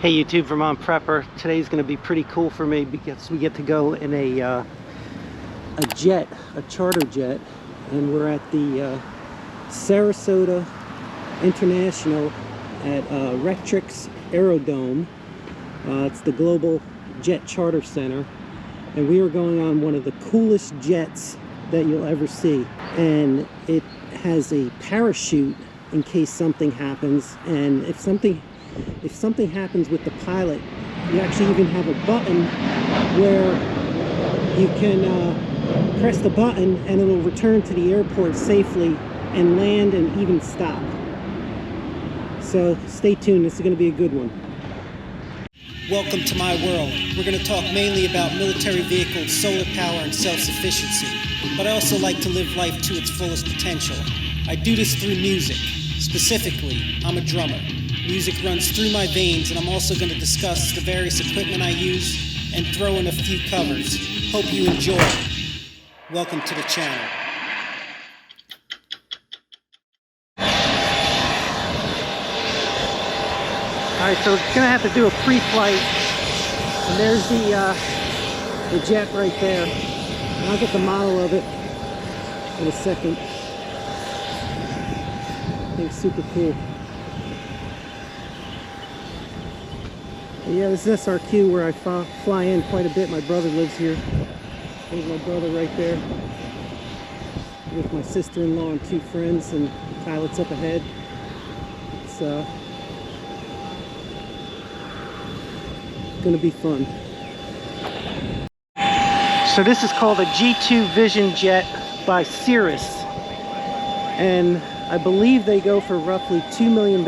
Hey YouTube, Vermont Prepper. Today's going to be pretty cool for me because we get to go in a jet, a charter jet, and we're at the Sarasota International at Rectrix Aerodome. It's the Global Jet Charter Center, and we are going on one of the coolest jets that you'll ever see. And it has a parachute in case something happens, and if something happens with the pilot, you actually even have a button where you can press the button and it'll return to the airport safely and land and even stop. So stay tuned, this is going to be a good one. Welcome to my world. We're going to talk mainly about military vehicles, solar power, and self-sufficiency. But I also like to live life to its fullest potential. I do this through music. Specifically, I'm a drummer. Music runs through my veins, and I'm also going to discuss the various equipment I use and throw in a few covers. Hope you enjoy. Welcome to the channel. Alright, so it's going to have to do a pre-flight. And there's the jet right there. And I'll get the model of it in a second. I think it's super cool. Yeah, this is SRQ where I fly in quite a bit. My brother lives here. There's my brother right there with my sister-in-law and two friends, and the pilot's up ahead. It's gonna be fun. So this is called a G2 Vision Jet by Cirrus, and I believe they go for roughly $2 million.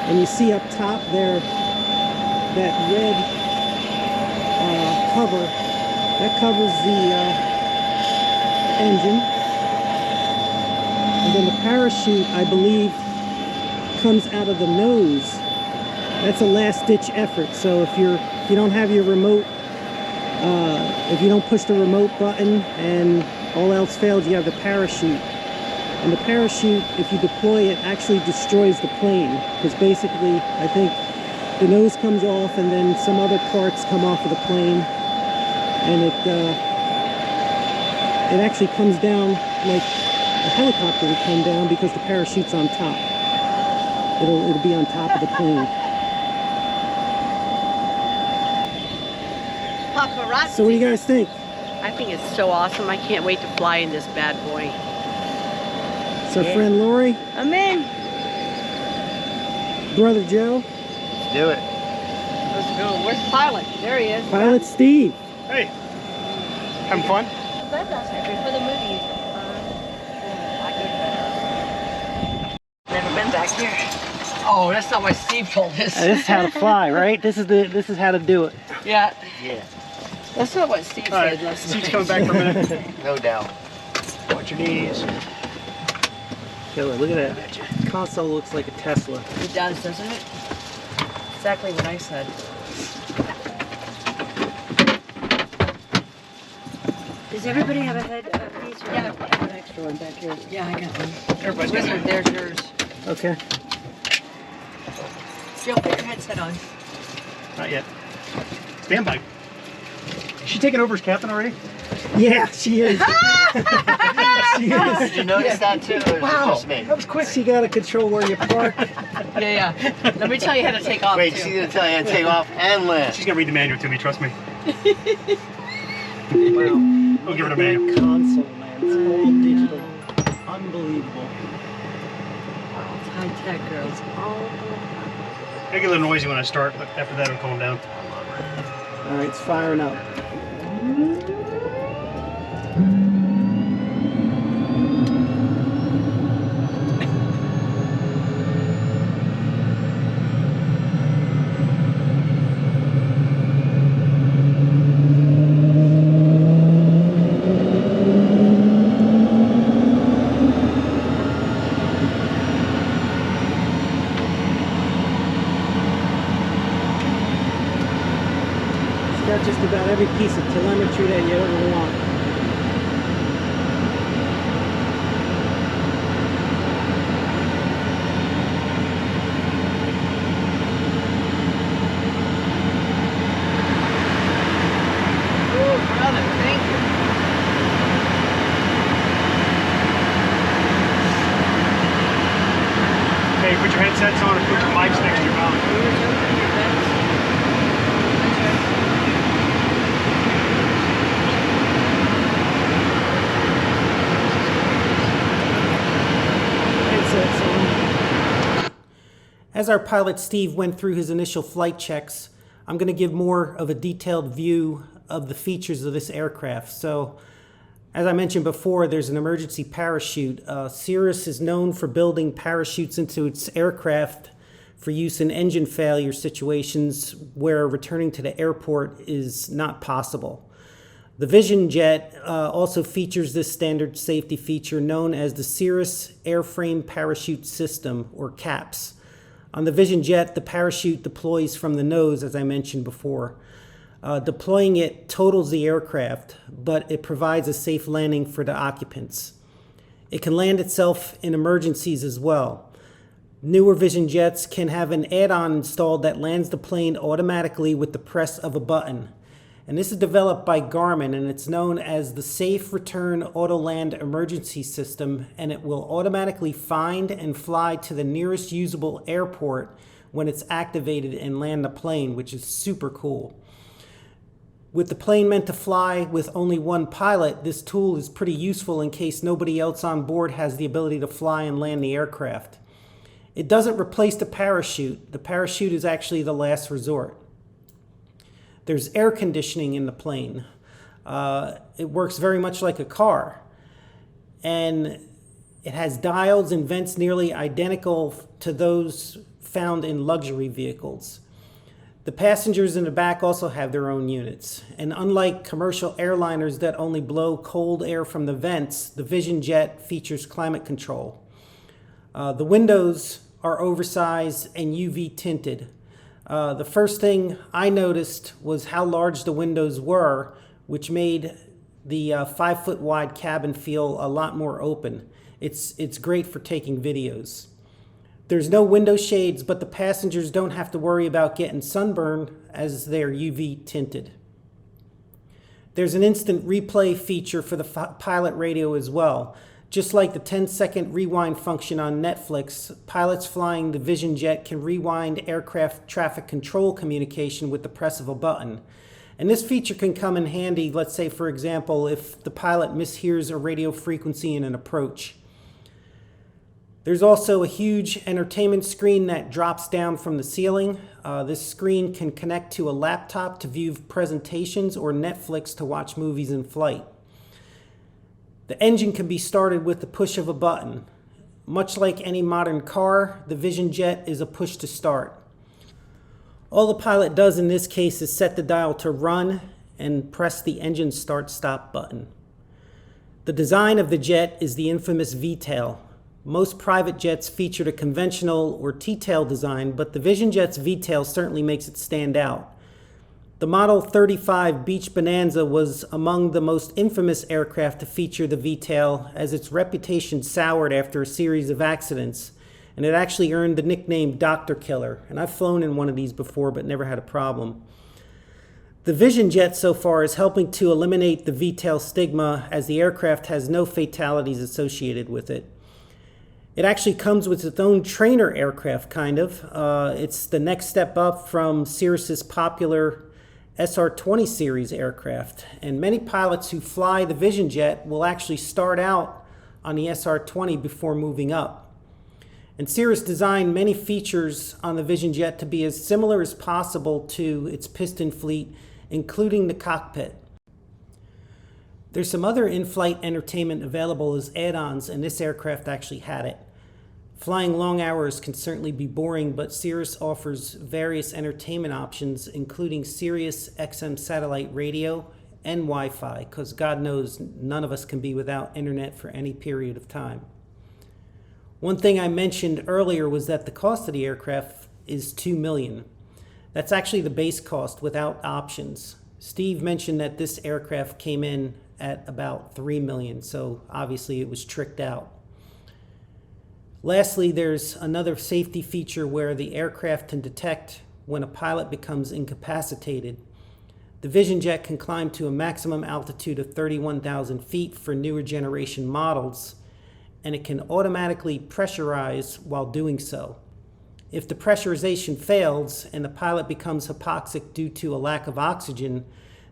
And you see up top there, that red cover, that covers the engine. And then the parachute, I believe, comes out of the nose. That's a last-ditch effort. So if you don't have your remote, if you don't push the remote button and all else fails, you have the parachute. And the parachute, if you deploy it, actually destroys the plane. Because basically, I think the nose comes off and then some other parts come off of the plane. And it actually comes down like a helicopter would come down because the parachute's on top. It'll be on top of the plane. Paparazzi. So what do you guys think? I think it's so awesome. I can't wait to fly in this bad boy. So friend Lory, I'm in. brother Joe, Let's do it. Let's go. Where's the pilot? There he is. pilot Steve. Hey, having fun? For the movies. Never been back here. Oh, that's not what Steve told us. This is how to fly, right? This is how to do it. Yeah. Yeah. That's not what Steve said last night. Steve's coming back for a minute. No doubt. Watch your knees. Killer, look at that. The console looks like a Tesla. It does, doesn't it? Exactly what I said. Does everybody have a head piece? Yeah, I have an extra one back here. Yeah, I got one. Everybody's got one. There's yours. Okay. Jill, put your headset on. Not yet. Stand by. Is she taking over as captain already? Yeah, she is. She is. Did you notice that too? Or Wow, just me? that was quick. She got to control where you park. Yeah. Let me tell you how to take off. Wait, too. she's gonna tell you how to take off and land. She's gonna read the manual to me, trust me. Wow. We'll give her the That manual. console, man. It's all digital. Unbelievable. It's high tech, girls. I get a little noisy when I start, but after that it'll calm down. All right, it's firing up. Got just about every piece of telemetry that you ever want. put your headsets on and put your mics next to your mouth. As our pilot Steve went through his initial flight checks, I'm going to give more of a detailed view of the features of this aircraft. So, as I mentioned before, there's an emergency parachute. Cirrus is known for building parachutes into its aircraft for use in engine failure situations where returning to the airport is not possible. The Vision Jet also features this standard safety feature known as the Cirrus Airframe Parachute System, or CAPS. On the Vision Jet, the parachute deploys from the nose, as I mentioned before. Deploying it totals the aircraft, but it provides a safe landing for the occupants. It can land itself in emergencies as well. Newer Vision Jets can have an add-on installed that lands the plane automatically with the press of a button. And this is developed by Garmin, and it's known as the Safe Return Auto Land Emergency System, and it will automatically find and fly to the nearest usable airport when it's activated and land the plane, which is super cool. With the plane meant to fly with only one pilot, this tool is pretty useful in case nobody else on board has the ability to fly and land the aircraft. It doesn't replace the parachute. The parachute is actually the last resort. There's air conditioning in the plane. It works very much like a car. And it has dials and vents nearly identical to those found in luxury vehicles. The passengers in the back also have their own units. And unlike commercial airliners that only blow cold air from the vents, the Vision Jet features climate control. The windows are oversized and UV tinted. The first thing I noticed was how large the windows were, which made the 5-foot wide cabin feel a lot more open. It's great for taking videos. There's no window shades, but the passengers don't have to worry about getting sunburned as they're UV tinted. There's an instant replay feature for the pilot radio as well. Just like the 10-second rewind function on Netflix, pilots flying the Vision Jet can rewind aircraft traffic control communication with the press of a button. And this feature can come in handy, let's say, for example, if the pilot mishears a radio frequency in an approach. There's also a huge entertainment screen that drops down from the ceiling. This screen can connect to a laptop to view presentations or Netflix to watch movies in flight. The engine can be started with the push of a button. Much like any modern car, the Vision Jet is a push to start. All the pilot does in this case is set the dial to run and press the engine start-stop button. The design of the jet is the infamous V-tail. Most private jets featured a conventional or T-tail design, but the Vision Jet's V-tail certainly makes it stand out. The Model 35 Beach Bonanza was among the most infamous aircraft to feature the V-tail, as its reputation soured after a series of accidents, and it actually earned the nickname Dr. Killer. And I've flown in one of these before, but never had a problem. The Vision Jet so far is helping to eliminate the V-tail stigma, as the aircraft has no fatalities associated with it. It actually comes with its own trainer aircraft, kind of. It's the next step up from Cirrus's popular SR-20 series aircraft, and many pilots who fly the Vision Jet will actually start out on the SR-20 before moving up. And Cirrus designed many features on the Vision Jet to be as similar as possible to its piston fleet, including the cockpit. There's some other in-flight entertainment available as add-ons, and this aircraft actually had it. Flying long hours can certainly be boring, but Cirrus offers various entertainment options, including Sirius XM satellite radio and Wi-Fi, because God knows none of us can be without internet for any period of time. One thing I mentioned earlier was that the cost of the aircraft is $2 million. That's actually the base cost without options. Steve mentioned that this aircraft came in at about $3 million, so obviously it was tricked out. Lastly, there's another safety feature where the aircraft can detect when a pilot becomes incapacitated. The Vision Jet can climb to a maximum altitude of 31,000 feet for newer generation models, and it can automatically pressurize while doing so. If the pressurization fails and the pilot becomes hypoxic due to a lack of oxygen,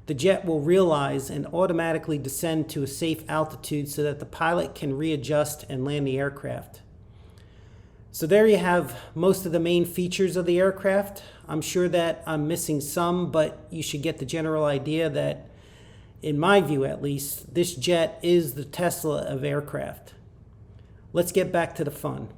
the jet will realize and automatically descend to a safe altitude so that the pilot can readjust and land the aircraft. So there you have most of the main features of the aircraft. I'm sure that I'm missing some, but you should get the general idea that, in my view at least, this jet is the Tesla of aircraft. Let's get back to the fun.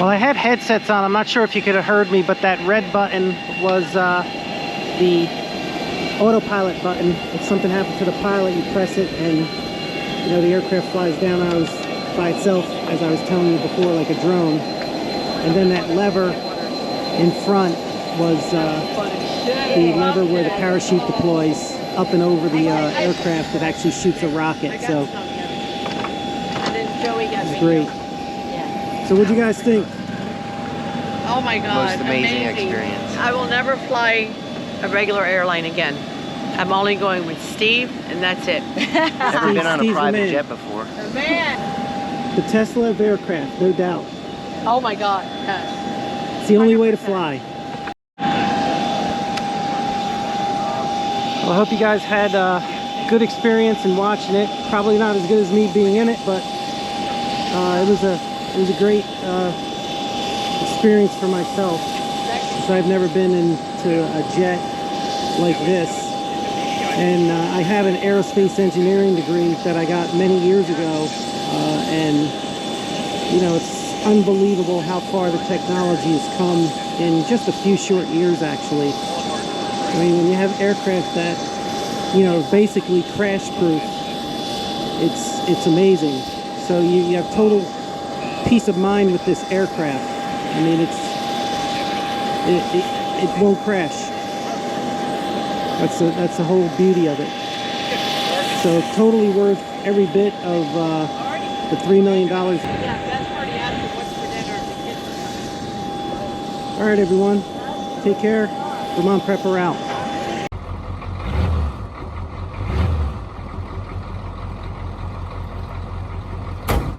Well, I had headsets on. I'm not sure if you could have heard me, but that red button was the autopilot button. If something happened to the pilot, you press it and, you know, the aircraft flies down by itself, as I was telling you before, like a drone. And then that lever in front was the lever where the parachute deploys up and over the aircraft that actually shoots a rocket. So And then Joey got it's me. great. Yeah. So what do you guys think? Oh my God. Most amazing experience. I will never fly a regular airline again. I'm only going with Steve, and that's it. Never been on a Steve's the private man. jet before. Man. The Tesla of aircraft, no doubt. Oh my God. Yes. It's the only way to fly. Well, I hope you guys had a good experience in watching it. Probably not as good as me being in it, but it was a great experience for myself. So I've never been into a jet like this, and I have an aerospace engineering degree that I got many years ago, and you know, it's unbelievable how far the technology has come in just a few short years, actually. I mean, when you have aircraft that, you know, basically crash proof, it's amazing. So you have total peace of mind with this aircraft. I mean, it won't crash. That's the whole beauty of it. So totally worth every bit of the $3 million. Yeah, that's already asked me what's for dinner. The kids are coming. All right, everyone. Take care. Vermont Prepper out.